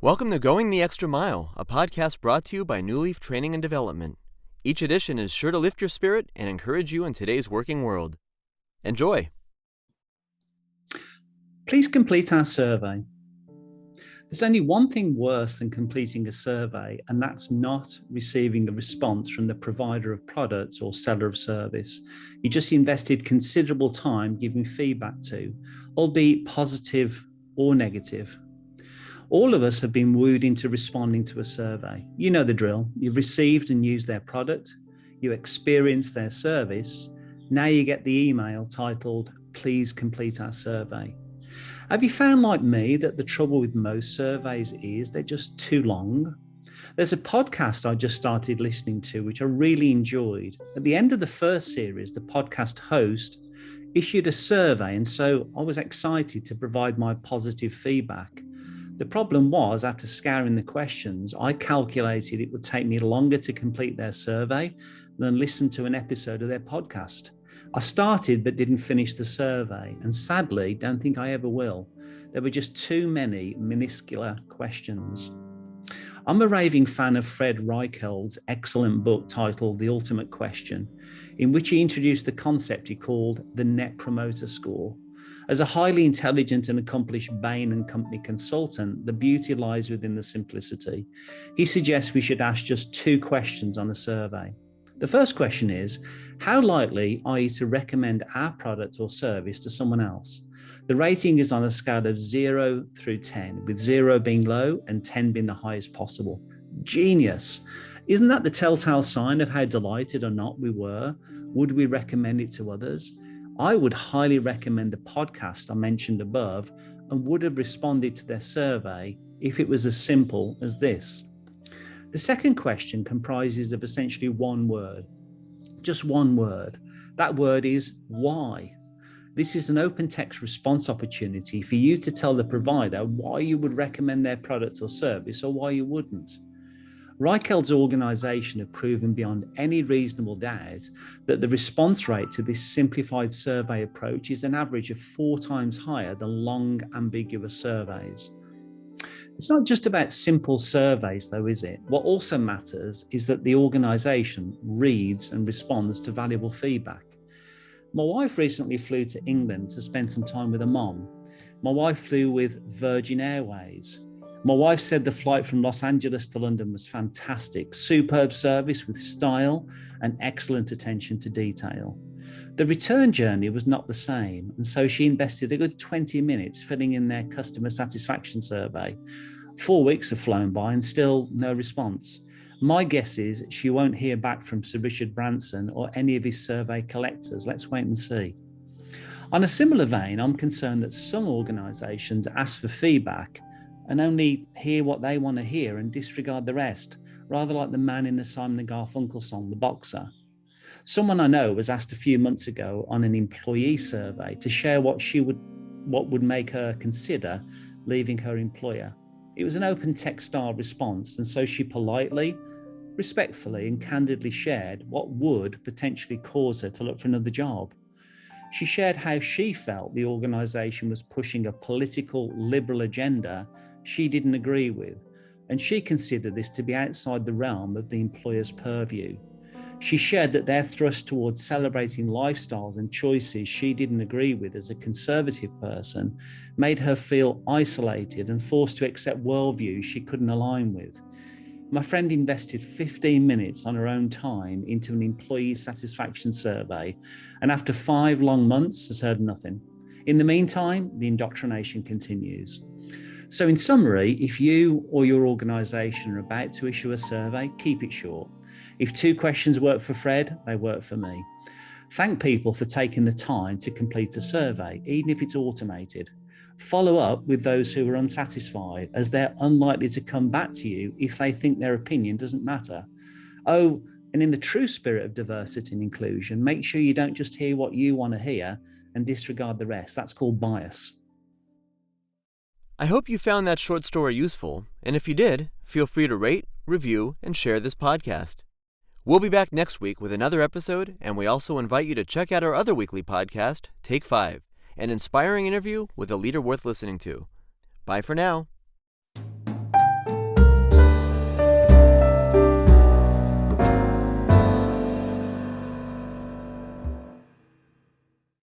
Welcome to Going the Extra Mile, a podcast brought to you by Newleaf Training and Development. Each edition is sure to lift your spirit and encourage you in today's working world. Enjoy! Please complete our survey. There's only one thing worse than completing a survey, and that's not receiving a response from the provider of products or seller of service you just invested considerable time giving feedback to, albeit positive or negative. All of us have been wooed into responding to a survey. You know the drill. You've received and used their product. You experienced their service. Now you get the email titled, "Please complete our survey." Have you found, like me, that the trouble with most surveys is they're just too long? There's a podcast I just started listening to, which I really enjoyed. At the end of the first series, the podcast host issued a survey, and so I was excited to provide my positive feedback. The problem was, after scouring the questions, I calculated it would take me longer to complete their survey than listen to an episode of their podcast. I started but didn't finish the survey, and sadly, don't think I ever will. There were just too many minuscule questions. I'm a raving fan of Fred Reichel's excellent book titled The Ultimate Question, in which he introduced the concept he called the Net Promoter Score. As a highly intelligent and accomplished Bain & Company consultant, the beauty lies within the simplicity. He suggests we should ask just two questions on a survey. The first question is, how likely are you to recommend our product or service to someone else? The rating is on a scale of 0 through 10, with 0 being low and 10 being the highest possible. Genius! Isn't that the telltale sign of how delighted or not we were? Would we recommend it to others? I would highly recommend the podcast I mentioned above and would have responded to their survey if it was as simple as this. The second question comprises of essentially one word, just one word. That word is why. This is an open text response opportunity for you to tell the provider why you would recommend their product or service or why you wouldn't. Reichel's organisation have proven beyond any reasonable doubt that the response rate to this simplified survey approach is an average of 4 times higher than long, ambiguous surveys. It's not just about simple surveys, though, is it? What also matters is that the organisation reads and responds to valuable feedback. My wife recently flew to England to spend some time with her mom. My wife flew with Virgin Airways. My wife said the flight from Los Angeles to London was fantastic, superb service with style and excellent attention to detail. The return journey was not the same, and so she invested a good 20 minutes filling in their customer satisfaction survey. 4 weeks have flown by and still no response. My guess is she won't hear back from Sir Richard Branson or any of his survey collectors. Let's wait and see. On a similar vein, I'm concerned that some organisations ask for feedback and only hear what they want to hear and disregard the rest, rather like the man in the Simon & Garfunkel song, The Boxer. Someone I know was asked a few months ago on an employee survey to share what would make her consider leaving her employer. It was an open text style response, and so she politely, respectfully, and candidly shared what would potentially cause her to look for another job. She shared how she felt the organisation was pushing a political liberal agenda she didn't agree with, and she considered this to be outside the realm of the employer's purview. She shared that their thrust towards celebrating lifestyles and choices she didn't agree with as a conservative person made her feel isolated and forced to accept worldviews she couldn't align with. My friend invested 15 minutes on her own time into an employee satisfaction survey, and after 5 long months has heard nothing. In the meantime, the indoctrination continues. So in summary, if you or your organisation are about to issue a survey, keep it short. If 2 questions work for Fred, they work for me. Thank people for taking the time to complete a survey, even if it's automated. Follow up with those who are unsatisfied, as they're unlikely to come back to you if they think their opinion doesn't matter. Oh, and in the true spirit of diversity and inclusion, make sure you don't just hear what you want to hear and disregard the rest. That's called bias. I hope you found that short story useful, and if you did, feel free to rate, review, and share this podcast. We'll be back next week with another episode, and we also invite you to check out our other weekly podcast, Take 5, an inspiring interview with a leader worth listening to. Bye for now.